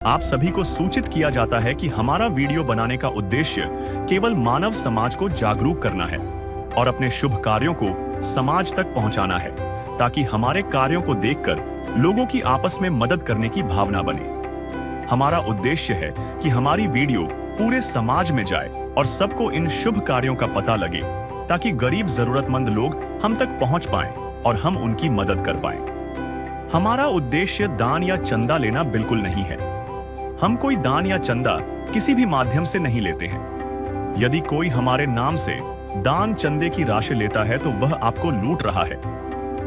आप सभी को सूचित किया जाता है कि हमारा वीडियो बनाने का उद्देश्य केवल मानव समाज को जागरूक करना है और अपने शुभ कार्यों को समाज तक पहुंचाना है, ताकि हमारे कार्यों को देखकर लोगों की आपस में मदद करने की भावना बने। हमारा उद्देश्य है कि हमारी वीडियो पूरे समाज में जाए और सबको इन शुभ कार्यों का पता लगे, ताकि गरीब जरूरतमंद लोग हम तक पहुंच पाएं और हम उनकी मदद कर पाएं। हमारा उद्देश्य दान या चंदा लेना बिल्कुल नहीं है। हम कोई दान या चंदा किसी भी माध्यम से नहीं लेते हैं। यदि कोई हमारे नाम से दान चंदे की राशि लेता है तो वह आपको लूट रहा है।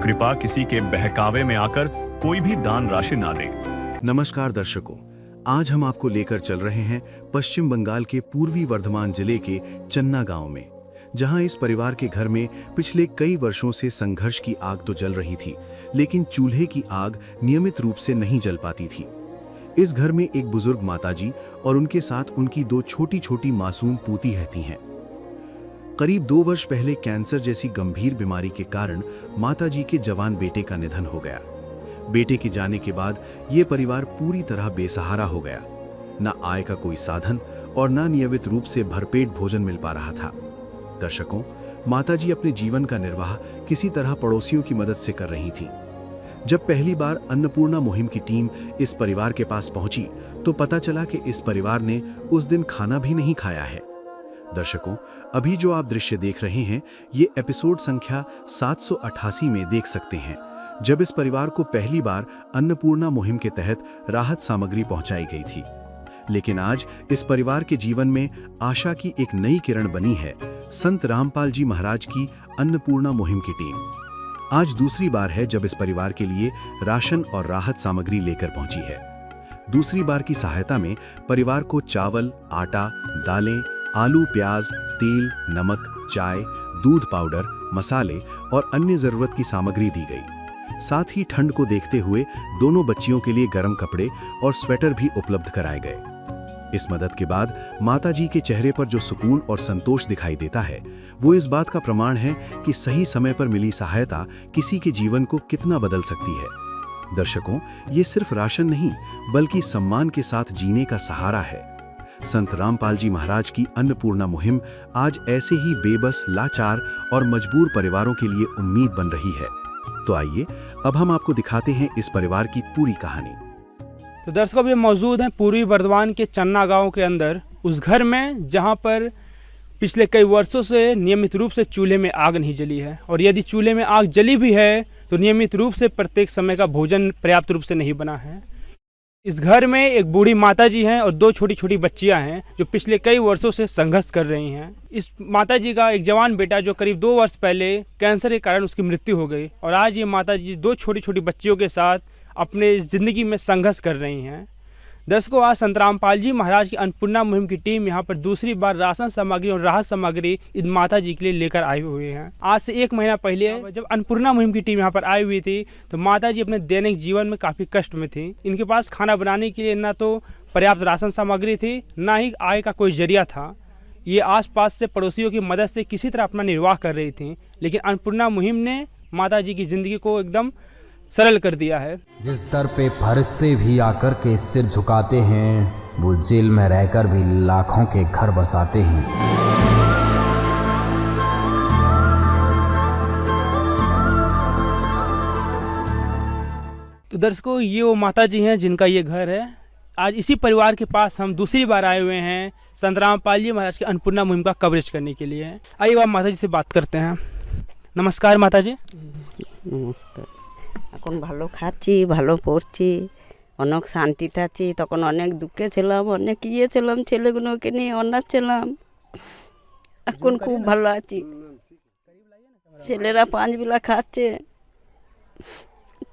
कृपया किसी के बहकावे में आकर कोई भी दान राशि ना दें। नमस्कार दर्शकों, आज हम आपको लेकर चल रहे हैं पश्चिम बंगाल के पूर्वी वर्धमान जिले के चन्ना गांव में, जहां इस परिवार के घर में पिछले कई वर्षों से संघर्ष की आग तो जल रही थी, लेकिन चूल्हे की आग नियमित रूप से नहीं जल पाती थी। इस घर में एक बुजुर्ग माताजी और उनके साथ उनकी दो छोटी छोटी मासूम पोती रहती हैं। करीब 2 वर्ष पहले कैंसर जैसी गंभीर बीमारी के कारण माताजी के जवान बेटे का निधन हो गया। बेटे के जाने के बाद ये परिवार पूरी तरह बेसहारा हो गया। न आय का कोई साधन और न नियमित रूप से भरपेट भोजन मिल पा रहा था। दर्शकों, माताजी अपने जीवन का निर्वाह किसी तरह पड़ोसियों की मदद से कर रही थी। जब पहली बार अन्नपूर्णा मुहिम की टीम इस परिवार के पास पहुंची तो पता चला कि इस परिवार ने उस दिन खाना भी नहीं खाया है। दर्शकों, अभी जो आप दृश्य देख रहे हैं ये एपिसोड संख्या 788 में देख सकते हैं, जब इस परिवार को पहली बार अन्नपूर्णा मुहिम के तहत राहत सामग्री पहुंचाई गई थी। लेकिन आज इस परिवार के जीवन में आशा की एक नई किरण बनी है संत रामपाल जी महाराज की अन्नपूर्णा मुहिम की टीम। आज दूसरी बार है जब इस परिवार के लिए राशन और राहत सामग्री लेकर पहुंची है। दूसरी बार की सहायता में परिवार को चावल, आटा, दालें, आलू, प्याज, तेल, नमक, चाय, दूध पाउडर, मसाले और अन्य जरूरत की सामग्री दी गई। साथ ही ठंड को देखते हुए दोनों बच्चियों के लिए गर्म कपड़े और स्वेटर भी उपलब्ध कराए गए। इस मदद के बाद माताजी के चेहरे पर जो सुकून और संतोष दिखाई देता है वो इस बात का प्रमाण है कि सही समय पर मिली सहायता किसी के जीवन को कितना बदल सकती है। दर्शकों, ये सिर्फ राशन नहीं बल्कि सम्मान के साथ जीने का सहारा है। संत रामपाल जी महाराज की अन्नपूर्णा मुहिम आज ऐसे ही बेबस, लाचार और मजबूर परिवारों के लिए उम्मीद बन रही है। तो आइए अब हम आपको दिखाते हैं इस परिवार की पूरी कहानी। तो दर्शकों, अभी मौजूद हैं पूर्वी वर्धमान के चन्ना गांव के अंदर, उस घर में जहां पर पिछले कई वर्षों से नियमित रूप से चूल्हे में आग नहीं जली है, और यदि चूल्हे में आग जली भी है तो नियमित रूप से प्रत्येक समय का भोजन पर्याप्त रूप से नहीं बना है। इस घर में एक बूढ़ी माताजी हैं और 2 छोटी छोटी बच्चियां हैं जो पिछले कई वर्षों से संघर्ष कर रही हैं। इस माताजी का एक जवान बेटा जो करीब 2 वर्ष पहले कैंसर के कारण उसकी मृत्यु हो गई, और आज ये माताजी 2 छोटी छोटी बच्चियों के साथ अपने ज़िंदगी में संघर्ष कर रही हैं। दर्शकों, आज संत रामपाल जी महाराज की अन्नपूर्णा मुहिम की टीम यहाँ पर दूसरी बार राशन सामग्री और राहत सामग्री इन माता जी के लिए लेकर आए हुए हैं। आज से 1 महीना पहले जब अन्नपूर्णा मुहिम की टीम यहाँ पर आई हुई थी तो माता जी अपने दैनिक जीवन में काफ़ी कष्ट में थी। इनके पास खाना बनाने के लिए न तो पर्याप्त राशन सामग्री थी, न ही आय का कोई जरिया था। ये आसपास से पड़ोसियों की मदद से किसी तरह अपना निर्वाह कर रही थी, लेकिन अन्नपूर्णा मुहिम ने माता जी की ज़िंदगी को एकदम सरल कर दिया है। जिस दर पे फरिश्ते भी आकर के सिर झुकाते हैं, वो जेल में रहकर भी लाखों के घर बसाते हैं। तो दर्शकों, ये वो माता जी हैं जिनका ये घर है। आज इसी परिवार के पास हम दूसरी बार आए हुए हैं संत रामपाल जी महाराज की अन्नपूर्णा मुहिम का कवरेज करने के लिए। आइए आप माता जी से बात करते हैं। नमस्कार माता जी। নমস্কার। এখন ভালো খাচ্ছি, ভালো পড়ছি, অনেক শান্তিতে আছি। তখন অনেক দুঃখে ছিলাম, অনেক ইয়ে ছিলাম, ছেলেগুলোকে নিয়ে অনাথ ছিলাম। এখন খুব ভালো আছি। ছেলেরা 5 বেলা খাচ্ছে।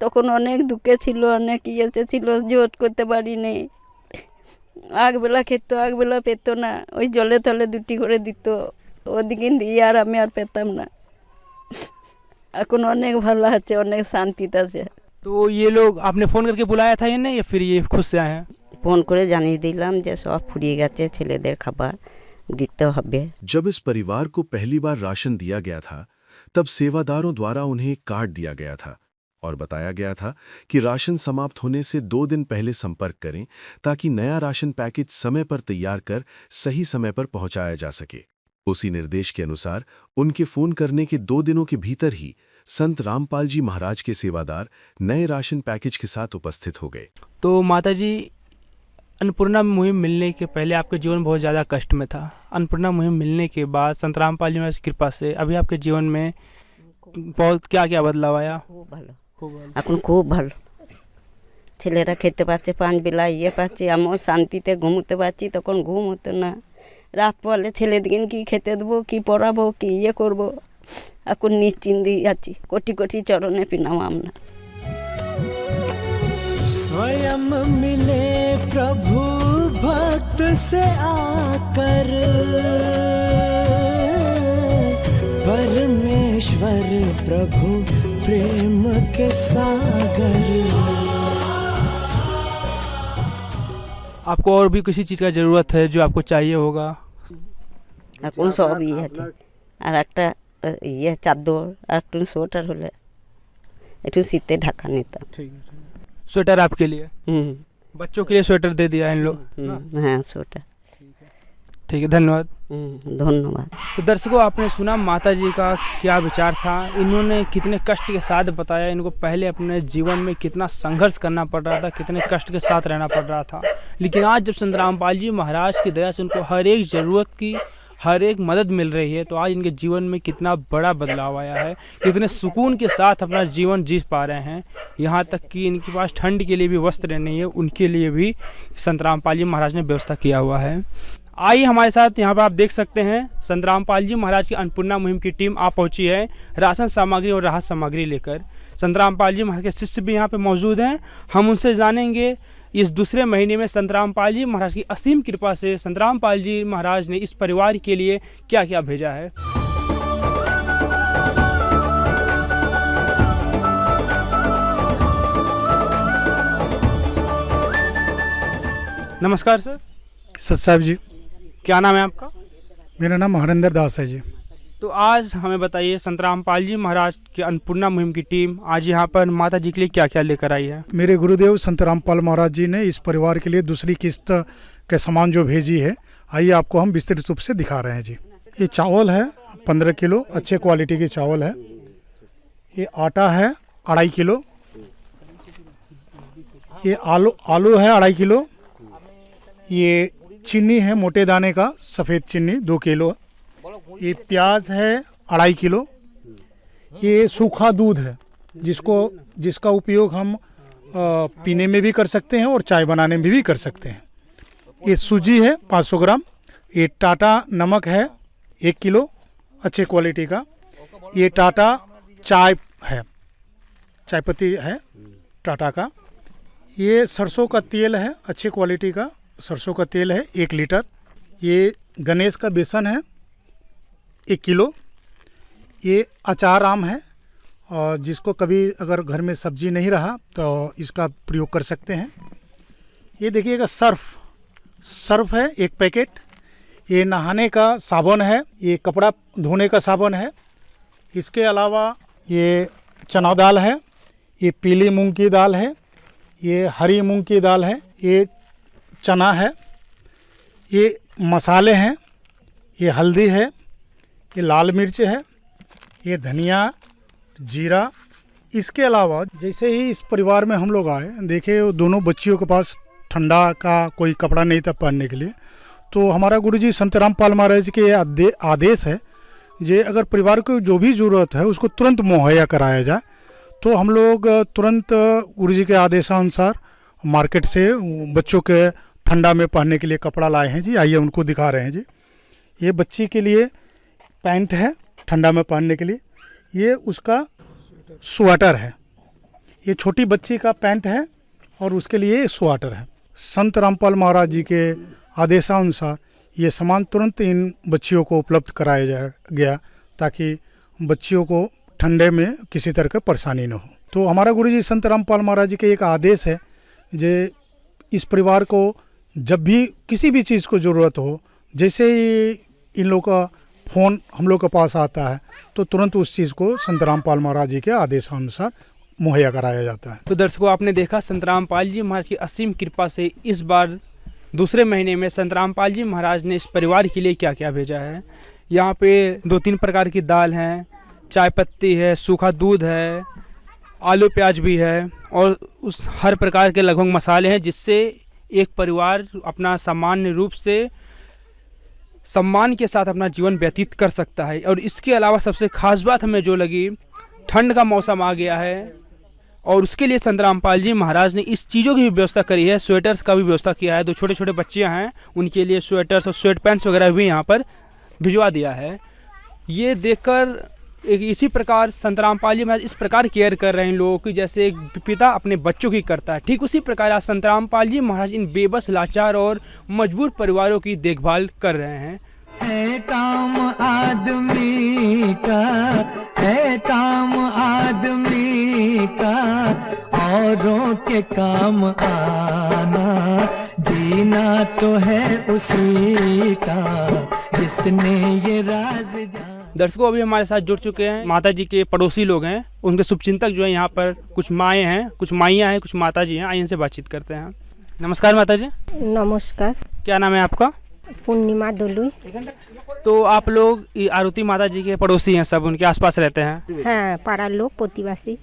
তখন অনেক দুঃখে ছিল, অনেক ইয়েতে ছিল, জোট করতে পারিনি। আগবেলা খেত, আগবেলা পেত না, ওই জলে তলে 2টি করে দিত, ওদিকে দিয়ে আর আমি আর পেতাম না। এখন অনেক ভালো আছে, অনেক শান্তিতে আছে। तो ये लोग आपने फ़ोन करके बुलाया था इन्हें या फिर ये खुद से आए हैं? ফোন করে জানিয়ে দিলাম যে সব ফুরিয়ে গেছে, ছেলেদের খাবার দিতে হবে। जब इस परिवार को पहली बार राशन दिया गया था तब सेवादारों द्वारा उन्हें एक कार्ड दिया गया था और बताया गया था कि राशन समाप्त होने से 2 दिन पहले संपर्क करें ताकि नया राशन पैकेज समय पर तैयार कर सही समय पर पहुंचाया जा सके। उसी निर्देश के अनुसार उनके फोन करने के 2 दिनों के भीतर ही संत रामपाल जी महाराज के सेवादार नए राशन पैकेज के साथ उपस्थित हो गए। तो माता जी, अन्नपूर्णा मुहिम मिलने के पहले आपके जीवन बहुत ज़्यादा कष्ट में था। अन्नपूर्णा मुहिम मिलने के बाद संत रामपाल जी महाराज की कृपा से अभी आपके जीवन में बहुत क्या क्या बदलाव आया? এখন খুব ভালো, ছেলেরা খেতে পাচ্ছে, 5 বেলা পাচ্ছে, আমিও শান্তিতে ঘুমোতে পারছি। তখন ঘুম হতো না, রাত পড়লে ছেলেদিকে কি খেতে দেবো, কি পড়াবো, কি করবো, এখন নিশ্চিন্তেই আছি। কোটি কোটি চরণে প্রণাম আপনার। स्वयं मिले प्रभु भक्त से आकर, परमेश्वर प्रभु प्रेम के सागर। आपको और भी किसी चीज़ का ज़रूरत है जो आपको चाहिए होगा? এখন সবই আছে, আর একটা চাদর আর একটু সোয়েটার হলে একটু শীতে ঢাকা নিতাম। ठीक है। स्वेटर आपके लिए, बच्चों के लिए स्वेटर दे दिया इन लोग। हाँ सोएटर, ठीक है, धन्यवाद। धन्यवाद। तो दर्शकों, आपने सुना माता जी का क्या विचार था। इन्होंने कितने कष्ट के साथ बताया, इनको पहले अपने जीवन में कितना संघर्ष करना पड़ रहा था, कितने कष्ट के साथ रहना पड़ रहा था। लेकिन आज जब संत रामपाल जी महाराज की दया से उनको हर एक ज़रूरत की हर एक मदद मिल रही है, तो आज इनके जीवन में कितना बड़ा बदलाव आया है, कितने सुकून के साथ अपना जीवन जी पा रहे हैं। यहाँ तक कि इनके पास ठंड के लिए भी वस्त्र नहीं है, उनके लिए भी संत रामपाल जी महाराज ने व्यवस्था किया हुआ है। आइए हमारे साथ, यहाँ पर आप देख सकते हैं संत रामपाल जी महाराज की अन्नपूर्णा मुहिम की टीम आ पहुँची है राशन सामग्री और राहत सामग्री लेकर। संत रामपाल जी महाराज के शिष्य भी यहाँ पे मौजूद हैं। हम उनसे जानेंगे इस दूसरे महीने में संत रामपाल जी महाराज की असीम कृपा से संत रामपाल जी महाराज ने इस परिवार के लिए क्या क्या भेजा है। नमस्कार सर। सत साहब जी, क्या नाम है आपका? मेरा नाम हरिंदर दास है जी। तो आज हमें बताइए, संत रामपाल जी महाराज की अन्नपूर्णा मुहिम की टीम आज यहाँ पर माता जी के लिए क्या क्या लेकर आई है? मेरे गुरुदेव संत रामपाल महाराज जी ने इस परिवार के लिए दूसरी किस्त के सामान जो भेजी है, आइए आपको हम विस्तृत रूप से दिखा रहे हैं जी। ये चावल है 15 किलो, अच्छे क्वालिटी के चावल है। ये आटा है 2.5 किलो। ये आलू है 2.5 किलो। ये चीनी है मोटे दाने का सफ़ेद चीनी 2 किलो। ये प्याज है 2.5 किलो। ये सूखा दूध है जिसका उपयोग हम पीने में भी कर सकते हैं और चाय बनाने में भी कर सकते हैं। ये सूजी है 500 ग्राम। ये टाटा नमक है 1 किलो, अच्छे क्वालिटी का। ये टाटा चाय है, चाय पत्ती है टाटा का। ये सरसों का तेल है, अच्छे क्वालिटी का सरसों का तेल है 1 लीटर। ये गणेश का बेसन है 1 किलो। ये अचार आम है, और जिसको कभी अगर घर में सब्जी नहीं रहा तो इसका प्रयोग कर सकते हैं। ये देखिएगा सर्फ है 1 पैकेट। ये नहाने का साबुन है, ये कपड़ा धोने का साबुन है। इसके अलावा ये चना दाल है, ये पीली मूंग की दाल है, ये हरी मूंग की दाल है, ये चना है, ये मसाले हैं, ये हल्दी है, ये लाल मिर्च है, ये धनिया जीरा। इसके अलावा जैसे ही इस परिवार में हम लोग आए, देखे दोनों बच्चियों के पास ठंडा का कोई कपड़ा नहीं था पहनने के लिए, तो हमारा गुरुजी संत रामपाल महाराज के आदेश है जे अगर परिवार को जो भी ज़रूरत है उसको तुरंत मुहैया कराया जाए। तो हम लोग तुरंत गुरुजी के आदेशानुसार मार्केट से बच्चों के ठंडा में पहनने के लिए कपड़ा लाए हैं जी। आइए उनको दिखा रहे हैं जी। ये बच्ची के लिए पैंट है ठंडा में पहनने के लिए, ये उसका स्वेटर है। ये छोटी बच्ची का पैंट है और उसके लिए स्वेटर है। संत रामपाल महाराज जी के आदेशानुसार ये सामान तुरंत इन बच्चियों को उपलब्ध कराया गया ताकि बच्चियों को ठंडे में किसी तरह की परेशानी न हो। तो हमारा गुरुजी संत रामपाल महाराज जी के एक आदेश है जे इस परिवार को जब भी किसी भी चीज़ को ज़रूरत हो, जैसे ही इन लोग का फ़ोन हम लोग के पास आता है तो तुरंत उस चीज़ को संत रामपाल महाराज जी के आदेशानुसार मुहैया कराया जाता है। तो दर्शकों, आपने देखा संत रामपाल जी महाराज की असीम कृपा से इस बार दूसरे महीने में संत रामपाल जी महाराज ने इस परिवार के लिए क्या क्या भेजा है। यहाँ पे 2-3 प्रकार की दाल हैं, चाय पत्ती है, सूखा दूध है, आलू प्याज भी है और उस हर प्रकार के लगभग मसाले हैं, जिससे एक परिवार अपना सामान्य रूप से सम्मान के साथ अपना जीवन व्यतीत कर सकता है। और इसके अलावा सबसे खास बात हमें जो लगी, ठंड का मौसम आ गया है और उसके लिए संत रामपाल जी महाराज ने इस चीज़ों की भी व्यवस्था करी है। स्वेटर्स का भी व्यवस्था किया है। 2 छोटे छोटे बच्चे हैं, उनके लिए स्वेटर्स और स्वेट पैंट्स वगैरह भी यहाँ पर भिजवा दिया है। ये देखकर एक इसी प्रकार संत रामपाल जी महाराज इस प्रकार केयर कर रहे हैं लोगों की, जैसे एक पिता अपने बच्चों की करता है। ठीक उसी प्रकार आज संत रामपाल जी महाराज इन बेबस, लाचार और मजबूर परिवारों की देखभाल कर रहे हैं। है काम आदमी का, है काम आदमी का, औरों के काम आना, जीना तो है उसी का जिसने ये राज जाना। दर्शकों, अभी हमारे साथ जुड़ चुके हैं माता जी के पड़ोसी लोग हैं, उनके शुभचिंतक जो है यहाँ पर, कुछ माएँ हैं, कुछ माइयाँ हैं, कुछ माता जी हैं। आइए इनसे बातचीत करते हैं। नमस्कार माता जी। नमस्कार। क्या नाम है आपका? पूर्णिमा दुलुई। तो आप लोग आरती माता जी के पड़ोसी हैं, सब उनके आसपास रहते हैं? हाँ, पारा लोग पोतीवासी।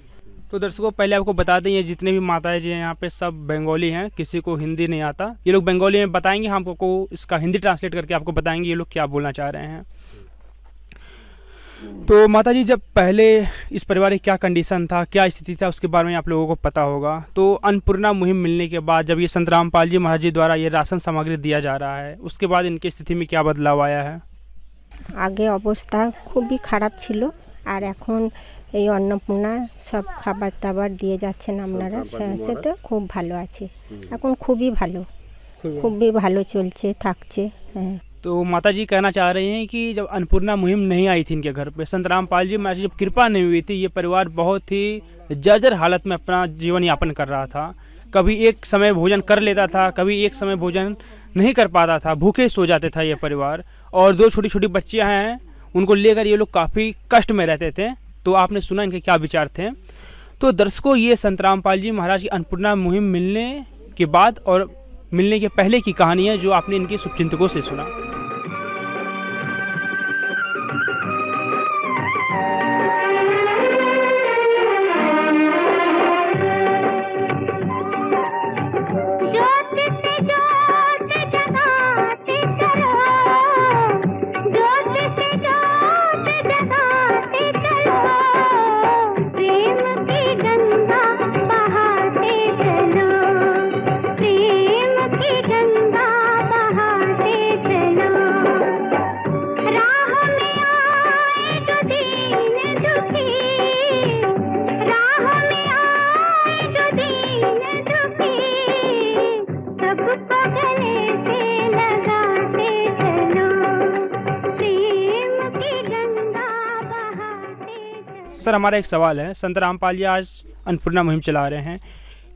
तो दर्शकों, पहले आपको बता दें, ये जितने भी माताएं जी हैं यहाँ पे सब बंगाली हैं, किसी को हिंदी नहीं आता। ये लोग बंगाली में बताएंगे, हम आपको इसका हिंदी ट्रांसलेट करके आपको बताएंगे ये लोग क्या बोलना चाह रहे हैं। तो माता जी, जब पहले इस परिवार की क्या कंडीशन था, क्या स्थिति था, उसके बारे में आप लोगों को पता होगा। तो अन्नपूर्णा मुहिम मिलने के बाद जब ये संत रामपाल जी महाराज जी द्वारा ये राशन सामग्री दिया जा रहा है, उसके बाद इनकी स्थिति में क्या बदलाव आया है? आगे अवस्था खूब खाराप छिलो और এখন এই অন্নপূর্ণা সব খাবার দাবার দিয়ে যাচ্ছেন আপনারা, সেটা খুব ভালো আছে এখন, খুবই ভালো চলছে থাকছে। হ্যাঁ। तो माता जी कहना चाह रही हैं कि जब अन्नपूर्णा मुहिम नहीं आई थी इनके घर पे, संत रामपाल जी महाराज जी जब कृपा नहीं हुई थी, ये परिवार बहुत ही जर्जर हालत में अपना जीवन यापन कर रहा था। कभी एक समय भोजन कर लेता था, कभी एक समय भोजन नहीं कर पाता था, भूखे सो जाते था ये परिवार। और 2 छोटी छोटी बच्चियाँ हैं, उनको लेकर ये लोग काफ़ी कष्ट में रहते थे। तो आपने सुना इनके क्या विचार थे। तो दर्शकों, ये संत रामपाल जी महाराज की अन्नपूर्णा मुहिम मिलने के बाद और मिलने के पहले की कहानी है, जो आपने इनके शुभचिंतकों से सुना। सर, हमारा एक सवाल है, संत रामपाल जी आज अन्नपूर्णा मुहिम चला रहे हैं,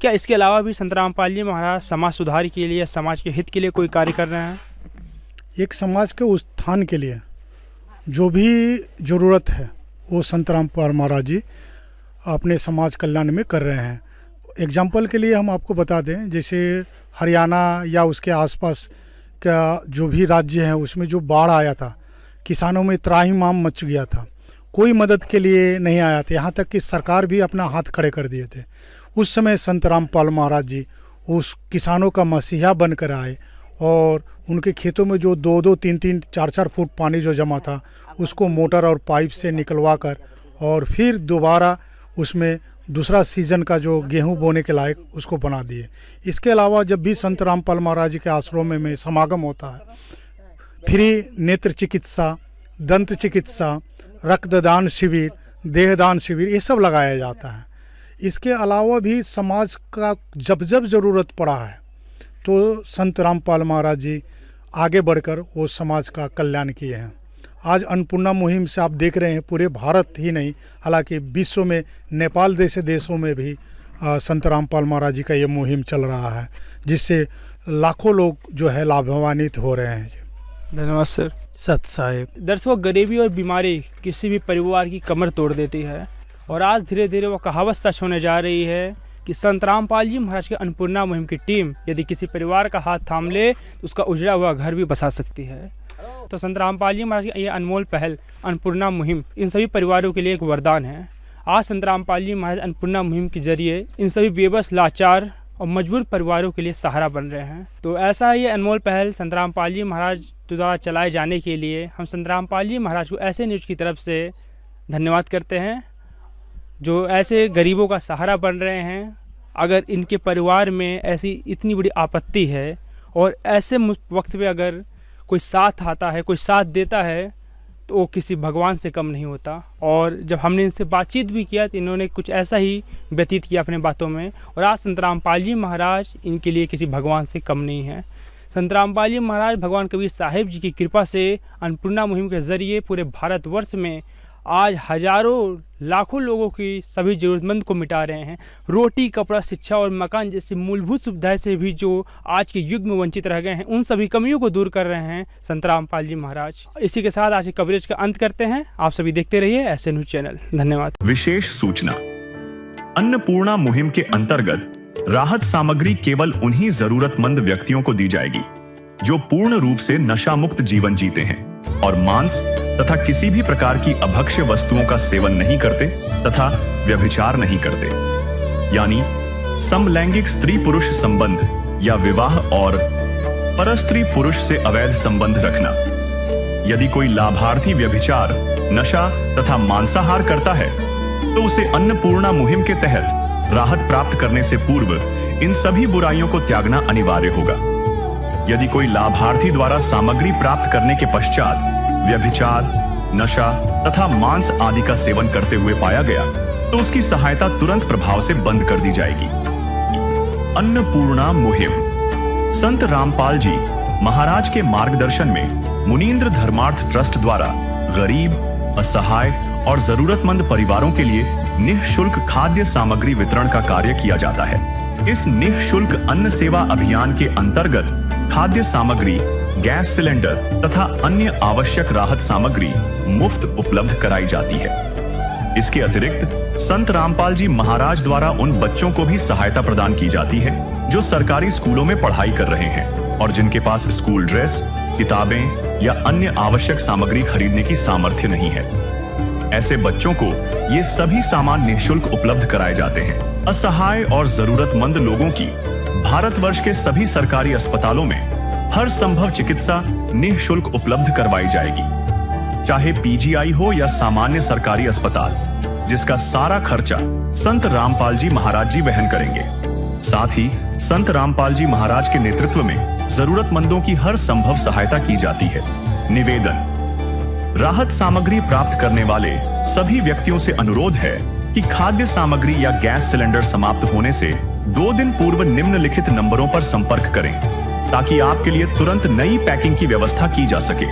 क्या इसके अलावा भी संत रामपाल जी महाराज समाज सुधार के लिए, समाज के हित के लिए कोई कार्य कर रहे हैं? एक समाज के उत्थान के लिए जो भी ज़रूरत है वो संत रामपाल महाराज जी अपने समाज कल्याण में कर रहे हैं। एग्जाम्पल के लिए हम आपको बता दें, जैसे हरियाणा या उसके आसपास का जो भी राज्य है उसमें जो बाढ़ आया था, किसानों में त्राहिमाम मच गया था, कोई मदद के लिए नहीं आया था, यहाँ तक कि सरकार भी अपना हाथ खड़े कर दिए थे। उस समय संत रामपाल महाराज जी उस किसानों का मसीहा बनकर आए और उनके खेतों में जो 2-2, 3-3, 4-4 फुट पानी जो जमा था उसको मोटर और पाइप से निकलवा कर और फिर दोबारा उसमें दूसरा सीज़न का जो गेहूं बोने के लायक उसको बना दिए। इसके अलावा जब भी संत रामपाल महाराज जी के आश्रम में समागम होता है, फ्री नेत्र चिकित्सा, दंत चिकित्सा, रक्तदान शिविर, देहदान शिविर, ये सब लगाया जाता है। इसके अलावा भी समाज का जब जब ज़रूरत पड़ा है तो संत रामपाल महाराज जी आगे बढ़कर वो समाज का कल्याण किए हैं। आज अन्नपूर्णा मुहिम से आप देख रहे हैं पूरे भारत ही नहीं, हालांकि विश्व में नेपाल जैसे देशों में भी संत रामपाल महाराज जी का ये मुहिम चल रहा है, जिससे लाखों लोग जो है लाभान्वित हो रहे हैं। धन्यवाद सर। सत साहेब। दर्शकों, गरीबी और बीमारी किसी भी परिवार की कमर तोड़ देती है और आज धीरे धीरे वो कहावत सच होने जा रही है कि संत रामपाल जी महाराज के अन्नपूर्णा मुहिम की टीम यदि किसी परिवार का हाथ थाम ले तो उसका उजड़ा हुआ घर भी बसा सकती है। तो संत रामपाल जी महाराज की ये अनमोल पहल अन्नपूर्णा मुहिम इन सभी परिवारों के लिए एक वरदान है। आज संत रामपाल जी महाराज अन्नपूर्णा मुहिम के जरिए इन सभी बेबस, लाचार और मजबूर परिवारों के लिए सहारा बन रहे हैं। तो ऐसा ये अनमोल पहल संत रामपाल जी महाराज द्वारा चलाए जाने के लिए हम संत रामपाल जी महाराज को ऐसे न्यूज़ की तरफ से धन्यवाद करते हैं जो ऐसे गरीबों का सहारा बन रहे हैं। अगर इनके परिवार में ऐसी इतनी बड़ी आपत्ति है और ऐसे वक्त पे अगर कोई साथ आता है, कोई साथ देता है तो वो किसी भगवान से कम नहीं होता। और जब हमने इनसे बातचीत भी किया तो इन्होंने कुछ ऐसा ही व्यतीत किया अपने बातों में। और आज संत रामपाल जी महाराज इनके लिए किसी भगवान से कम नहीं है। संत रामपाल जी महाराज भगवान कबीर साहिब जी की कृपा से अन्नपूर्णा मुहिम के ज़रिए पूरे भारतवर्ष में आज हजारों लाखों लोगों की सभी ज़रूरतमंद को मिटा रहे हैं। रोटी, कपड़ा, शिक्षा और मकान जैसी मूलभूत सुविधाएं से भी जो आज के युग में वंचित रह गए हैं उन सभी कमियों को दूर कर रहे हैं संत रामपाल जी महाराज। इसी के साथ आज के कवरेज का अंत करते हैं। आप सभी देखते रहिए ऐसे न्यूज़ चैनल। धन्यवाद। विशेष सूचना, अन्नपूर्णा मुहिम के अंतर्गत राहत सामग्री केवल उन्हीं जरूरतमंद व्यक्तियों को दी जाएगी जो पूर्ण रूप से नशा मुक्त जीवन जीते हैं और मांस तथा किसी भी प्रकार की अभक्ष्य वस्तुओं का सेवन नहीं करते तथा व्यभिचार नहीं करते, यानी समलैंगिक स्त्री पुरुष संबंध या विवाह और परस्त्री पुरुष से अवैध संबंध रखना। यदि कोई लाभार्थी व्यभिचार, नशा तथा मांसाहार करता है तो उसे अन्नपूर्णा मुहिम के तहत राहत प्राप्त करने से पूर्व इन सभी बुराइयों को त्यागना अनिवार्य होगा। यदि कोई लाभार्थी द्वारा सामग्री प्राप्त करने के पश्चात व्यभिचार, नशा तथा मांस आदि का सेवन करते हुए पाया गया तो उसकी सहायता तुरंत प्रभाव से बंद कर दी जाएगी। अन्नपूर्णा मुहिम संत रामपाल जी महाराज के मार्गदर्शन में मुनींद्र धर्मार्थ ट्रस्ट द्वारा गरीब, असहाय और जरूरतमंद परिवारों के लिए निःशुल्क खाद्य सामग्री वितरण का कार्य किया जाता है। इस निःशुल्क अन्न सेवा अभियान के अंतर्गत खाद्य सामग्री, गैस सिलेंडर तथा अन्य आवश्यक राहत सामग्री मुफ्त उपलब्ध कराई जाती है। इसके अतिरिक्त संत रामपाल जी महाराज द्वारा उन बच्चों को भी सहायता प्रदान की जाती है जो सरकारी स्कूलों में पढ़ाई कर रहे हैं और जिनके पास स्कूल ड्रेस, किताबें या अन्य आवश्यक सामग्री खरीदने की सामर्थ्य नहीं है। ऐसे बच्चों को ये सभी सामान निःशुल्क उपलब्ध कराए जाते हैं। असहाय और जरूरतमंद लोगों की भारतवर्ष के सभी सरकारी अस्पतालों में हर संभव चिकित्सा निःशुल्क उपलब्ध करवाई जाएगी, चाहे पीजीआई हो या सामान्य सरकारी अस्पताल, जिसका सारा खर्चा संत रामपाल जी महाराज जी वहन करेंगे। साथ ही संत रामपाल जी महाराज के नेतृत्व में जरूरतमंदों की हर संभव सहायता की जाती है। निवेदन, राहत सामग्री प्राप्त करने वाले सभी व्यक्तियों से अनुरोध है कि खाद्य सामग्री या गैस सिलेंडर समाप्त होने से 2 दिन पूर्व निम्नलिखित नंबरों पर संपर्क करें ताकि आपके लिए तुरंत नई पैकिंग की व्यवस्था की जा सके।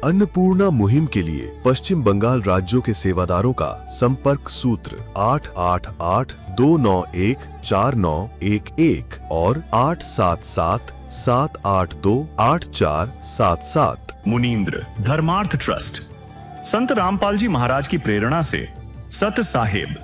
अन्नपूर्णा मुहिम के लिए पश्चिम बंगाल राज्यों के सेवादारों का संपर्क सूत्र 888-291-4911 और 877-782-8477। मुनींद्र धर्मार्थ ट्रस्ट संत रामपाल जी महाराज की प्रेरणा से सत साहेब